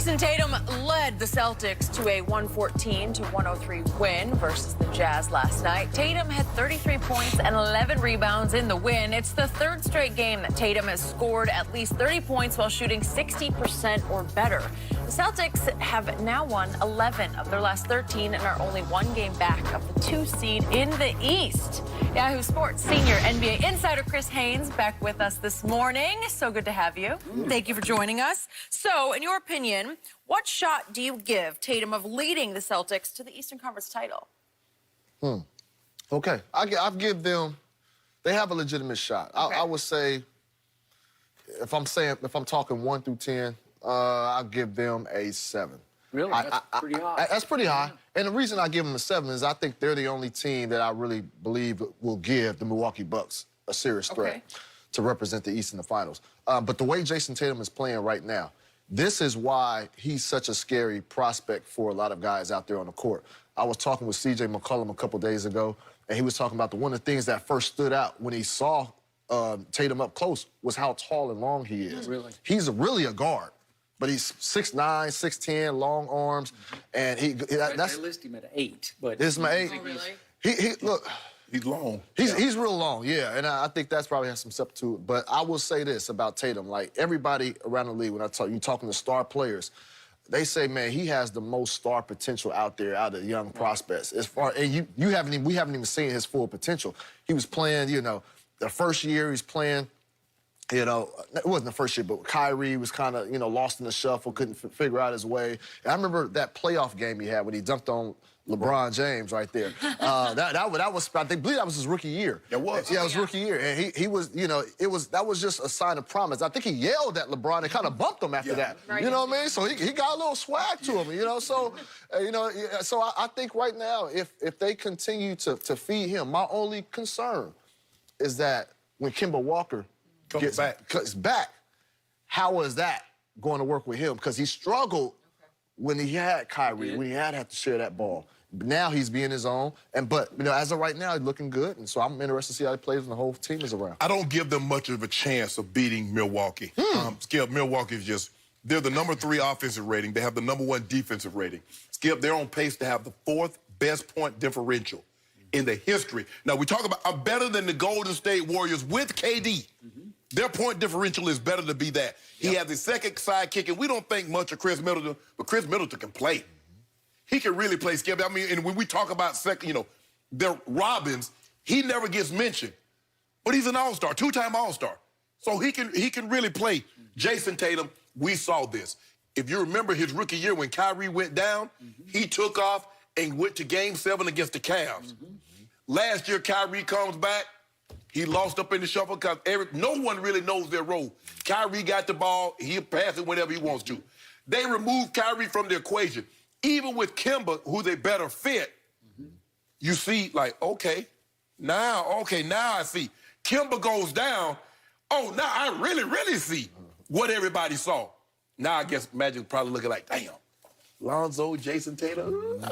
Jayson Tatum led the Celtics to a 114-103 win versus the Jazz last night. Tatum had 33 points and 11 rebounds in the win. It's the third straight game that Tatum has scored at least 30 points while shooting 60% or better. The Celtics have now won 11 of their last 13 and are only one game back of the 2 seed in the East. Yahoo Sports senior NBA insider Chris Haynes back with us this morning. So good to have you. Thank you for joining us. So, in your opinion, what shot do you give Tatum of leading the Celtics to the Eastern Conference title? Okay, I'll give them. They have a legitimate shot. Okay. I would say, if I'm talking 1 through 10, I'll give them a 7. Really? That's pretty high. That's pretty high. And the reason I give them a 7 is I think they're the only team that I really believe will give the Milwaukee Bucks a serious threat to represent the East in the finals. But the way Jayson Tatum is playing right now, this is why he's such a scary prospect for a lot of guys out there on the court. I was talking with C.J. McCollum a couple days ago, and he was talking about one of the things that first stood out when he saw Tatum up close was how tall and long he is. Really? He's really a guard. But he's 6'9", 6'10", long arms, and that's. They list him at 8, but This is my 8. Oh, really? He look. He's long. He's real long, yeah, and I think that's probably has some stuff to it. But I will say this about Tatum: like everybody around the league, when you talking to star players, they say, man, he has the most star potential out there, out of young prospects. As far and we haven't even seen his full potential. He was playing, the first year he's playing. It wasn't the first year, but Kyrie was kind of, lost in the shuffle, couldn't figure out his way. And I remember that playoff game he had when he dunked on LeBron James right there. That was, I believe that was his rookie year. It was. Yeah, it was rookie year. And he was, that was just a sign of promise. I think he yelled at LeBron and kind of bumped him after that. Right. You know what I mean? So he got a little swag to him, so, so I think right now, if they continue to feed him, my only concern is that when Kemba Walker Comes back, how is that going to work with him? Because he struggled when he had Kyrie, when he had to share that ball. But now he's being his own. But as of right now, he's looking good. And so I'm interested to see how he plays when the whole team is around. I don't give them much of a chance of beating Milwaukee. Skip, Milwaukee is just, they're the #3 offensive rating. They have the #1 defensive rating. Skip, they're on pace to have the 4th best point differential in the history. Now, we talk about better than the Golden State Warriors with KD. Their point differential is better to be that. He has his second sidekick, and we don't think much of Chris Middleton, but Chris Middleton can play. He can really play, Skip. I mean, and when we talk about their Robins, he never gets mentioned. But he's an all-star, 2-time all-star. So he can really play. Jayson Tatum, we saw this. If you remember his rookie year when Kyrie went down, he took off and went to Game 7 against the Cavs. Last year, Kyrie comes back. He lost up in the shuffle because no one really knows their role. Kyrie got the ball. He'll pass it whenever he wants to. They removed Kyrie from the equation. Even with Kemba, who's a better fit, you see, like, okay, now I see. Kemba goes down. Oh, now I really see what everybody saw. Now I guess Magic's probably looking like, damn, Lonzo, Jayson Tatum,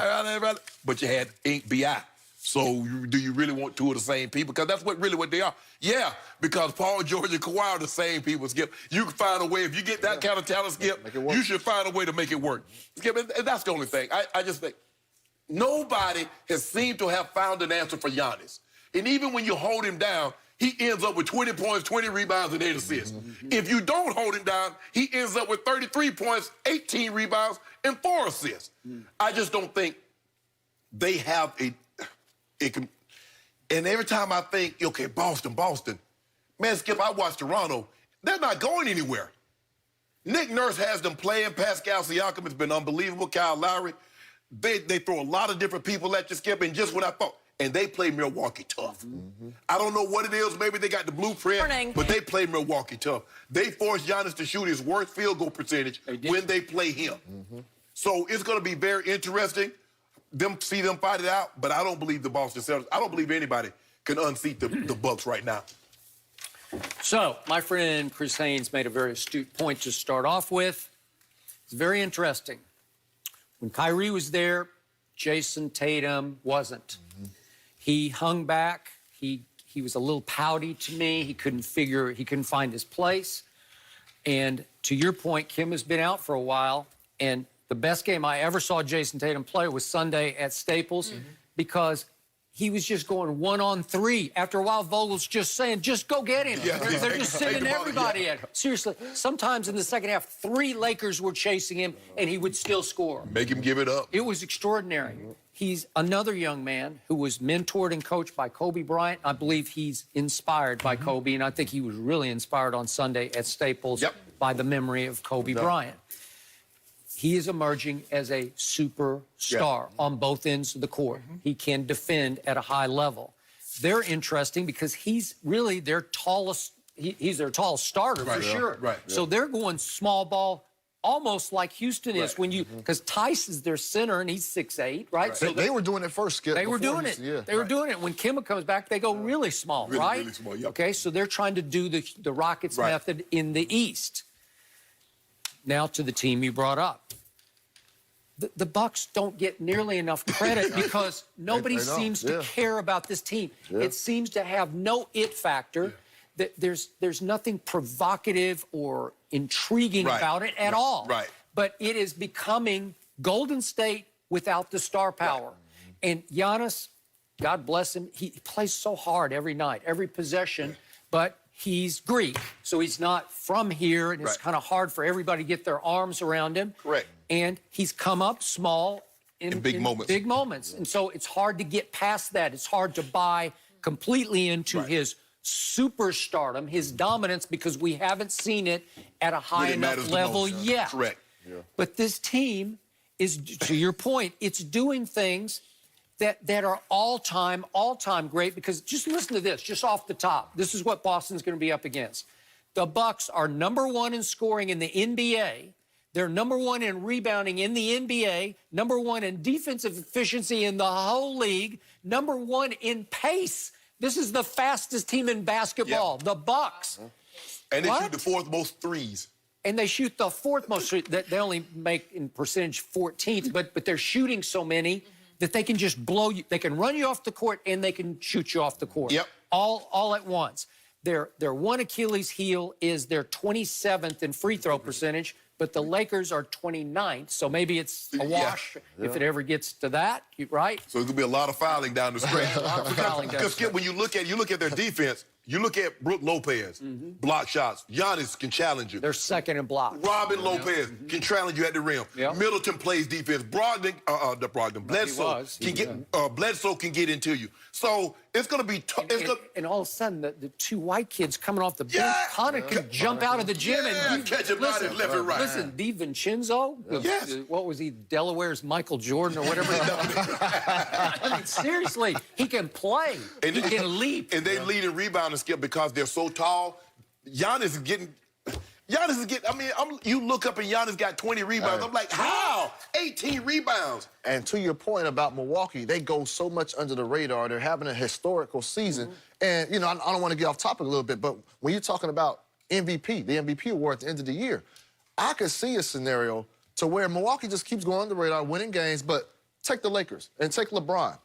but you had Ink B.I. So do you really want 2 of the same people? Because that's what they are. Yeah, because Paul George and Kawhi are the same people, Skip. You can find a way. If you get that kind of talent, Skip, you should find a way to make it work. Skip, and that's the only thing. I just think nobody has seemed to have found an answer for Giannis. And even when you hold him down, he ends up with 20 points, 20 rebounds, and 8 assists. If you don't hold him down, he ends up with 33 points, 18 rebounds, and 4 assists. I just don't think they have and every time I think, okay, Boston, man, Skip, I watched Toronto. They're not going anywhere. Nick Nurse has them playing. Pascal Siakam has been unbelievable. Kyle Lowry. They throw a lot of different people at you, Skip, and just what I thought. And they play Milwaukee tough. I don't know what it is. Maybe they got the blueprint, but they play Milwaukee tough. They force Giannis to shoot his worst field goal percentage when they play him. So it's going to be very interesting. See them fight it out, but I don't believe the Boston Celtics. I don't believe anybody can unseat the Bucks right now. So, my friend Chris Haynes made a very astute point to start off with. It's very interesting. When Kyrie was there, Jayson Tatum wasn't. He hung back. He was a little pouty to me. He couldn't find his place. And to your point, Kim has been out for a while, And the best game I ever saw Jayson Tatum play was Sunday at Staples because he was just going 1-on-3. After a while, Vogel's just saying, just go get him. Yeah. They're just sending everybody at him. Seriously, sometimes in the second half, 3 Lakers were chasing him, and he would still score. Make him give it up. It was extraordinary. He's another young man who was mentored and coached by Kobe Bryant. I believe he's inspired by Kobe, and I think he was really inspired on Sunday at Staples by the of Kobe Bryant. He is emerging as a superstar on both ends of the court. He can defend at a high level. They're interesting because he's really their tallest, he's their tallest starter for sure. So they're going small ball almost like Houston is when you, because Tice is their center and he's 6'8", right? So they were doing it first, Skip. They were doing it. They were doing it. When Kemba comes back, they go really small, right? Really small, Okay, so they're trying to do the Rockets method in the East. Now to the team you brought up. The Bucks don't get nearly enough credit because nobody seems to care about this team. It seems to have no it factor. There's nothing provocative or intriguing about it at all. But it is becoming Golden State without the star power. And Giannis, God bless him, he plays so hard every night, every possession, but he's Greek, so he's not from here, and it's kind of hard for everybody to get their arms around him. And he's come up small in big moments. And so it's hard to get past that. It's hard to buy completely into his superstardom, his dominance, because we haven't seen it at a high enough level yet. But this team is, to your point, it's doing things that are all-time great, because just listen to this, just off the top. This is what Boston's going to be up against. The Bucks are #1 in scoring in the NBA. They're #1 in rebounding in the NBA, #1 in defensive efficiency in the whole league, #1 in pace. This is the fastest team in basketball, the Bucks. And they shoot the 4th most threes. And they shoot the 4th most. They only make in percentage 14th, but they're shooting so many that they can just blow you. They can run you off the court and they can shoot you off the court. All at once. Their one Achilles heel is their 27th in free throw percentage, but the Lakers are 29th, so maybe it's a wash if it ever gets to that, right? So there's gonna be a lot of fouling down the stretch. A lot of fouling down the Because when you look at their defense, you look at Brook Lopez, block shots. Giannis can challenge you. They're second in block. Robin Lopez can challenge you at the rim. Middleton plays defense. Bledsoe can get into you. So it's going to be tough. And all of a sudden, the 2 white kids coming off the bench kind of can jump out of the gym and catch him left and right. Listen, DiVincenzo, what was he, Delaware's Michael Jordan or whatever? I mean, seriously, he can play. He can leap. And they lead in rebounding, Skip, because they're so tall. Giannis is getting, I mean, you look up and Giannis got 20 rebounds. I'm like, how? 18 rebounds. And to your point about Milwaukee, they go so much under the radar. They're having a historical season. And, you know, I don't want to get off topic a little bit, but when you're talking about MVP, the MVP award at the end of the year, I could see a scenario to where Milwaukee just keeps going under the radar, winning games, but take the Lakers and take LeBron.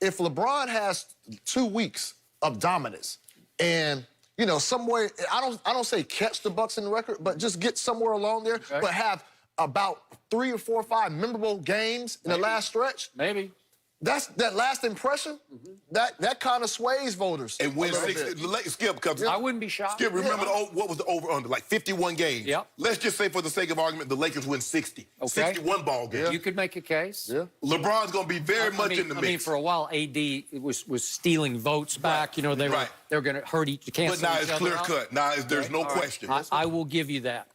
If LeBron has 2 weeks of dominance and, you know, somewhere, I don't say catch the Bucks in the record, but just get somewhere along there, but have about 3 or 4 or 5 memorable games in the last stretch. That last impression, that kind of sways voters. And win 6, Skip, because I wouldn't be shocked. Skip, remember what was the over-under? Like 51 games. Let's just say, for the sake of argument, the Lakers win 60. 61 ball games. You could make a case. LeBron's going to be very much in the mix. I mean, for a while, AD was stealing votes back. You know, they were going to hurt each other. But now it's clear cut. Now there's no question. I will give you that.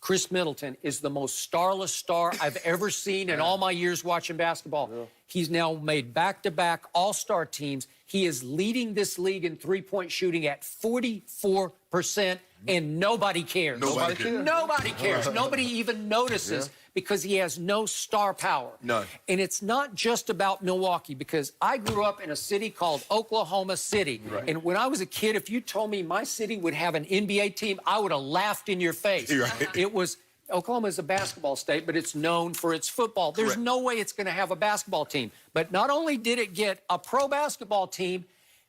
Chris Middleton is the most starless star I've ever seen in all my years watching basketball. He's now made back-to-back all-star teams. He is leading this league in three-point shooting at 44%, and nobody cares. Nobody cares. Nobody cares. Nobody even notices because he has no star power. None. And it's not just about Milwaukee, because I grew up in a city called Oklahoma City. And when I was a kid, if you told me my city would have an NBA team, I would have laughed in your face. It was, Oklahoma is a basketball state, but it's known for its football. There's no way it's going to have a basketball team. But not only did it get a pro basketball team,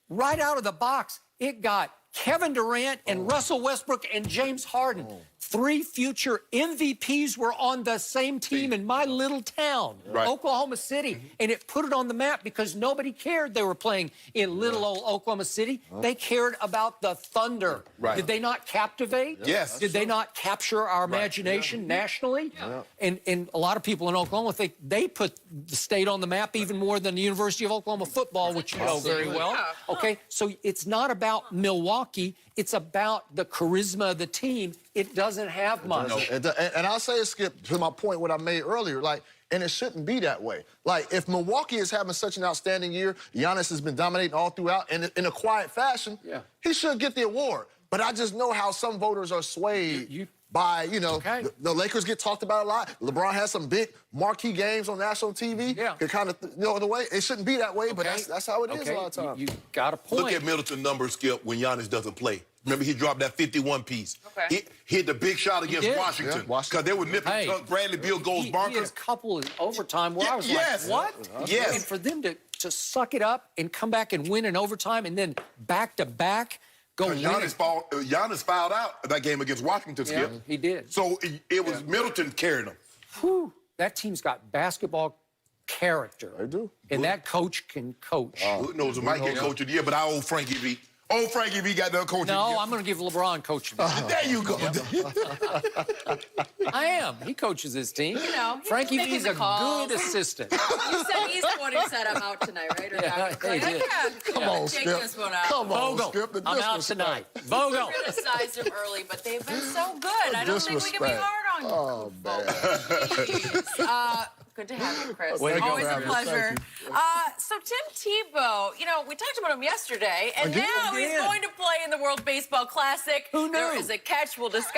right out of the box, it got Kevin Durant and Russell Westbrook and James Harden. 3 future MVPs were on the same team in my little town, Oklahoma City. And it put it on the map because nobody cared they were playing in little old Oklahoma City. They cared about the Thunder. Did they not captivate? Yes. Did they not capture our imagination nationally? And a lot of people in Oklahoma think they put the state on the map even more than the University of Oklahoma football, which you know very well. Okay, so it's not about Milwaukee. It's about the charisma of the team. It doesn't have much. And I'll say it, Skip, to my point, what I made earlier, like, and it shouldn't be that way. Like, if Milwaukee is having such an outstanding year, Giannis has been dominating all throughout, and in a quiet fashion, he should get the award. But I just know how some voters are swayed by, you know, the Lakers get talked about a lot. LeBron has some big marquee games on national TV. It kind of, you know, the way, it shouldn't be that way, but that's how it is a lot of times. You got a point. Look at Middleton's numbers, Skip, when Giannis doesn't play. Remember, he dropped that 51 piece. He hit the big shot against Washington. Because they were nipping Bradley Beal goals bonkers. He has a couple in overtime where I was like, what? And for them to suck it up and come back and win in overtime and then back-to-back go win. Giannis fouled out that game against Washington, Skip. He did. So it was Middleton carrying them. Whew, that team's got basketball character. They do. And that coach can coach. Who knows? It might get coach of the year, but our old Frankie V. Old Frankie V got the coach of the year. No, I'm going to give LeBron coach of the year. There you go. I am. He coaches his team. You know, Frankie V's a good assistant. You said he's the one who said I'm out tonight, right? Or not he did. Come on, take Skip. this one out. Come on, Vogel, Skip. The I'm out disrespect. tonight. Vogel. Criticized him early, but they've been so good. I don't think we can be hard on you. Oh, man. Jeez. Good to have you, Chris. Way to go, Always a Abby. pleasure. So Tim Tebow, you know, we talked about him yesterday, and now he's going to play in the World Baseball Classic. Who knew? There is a catch. We'll discuss.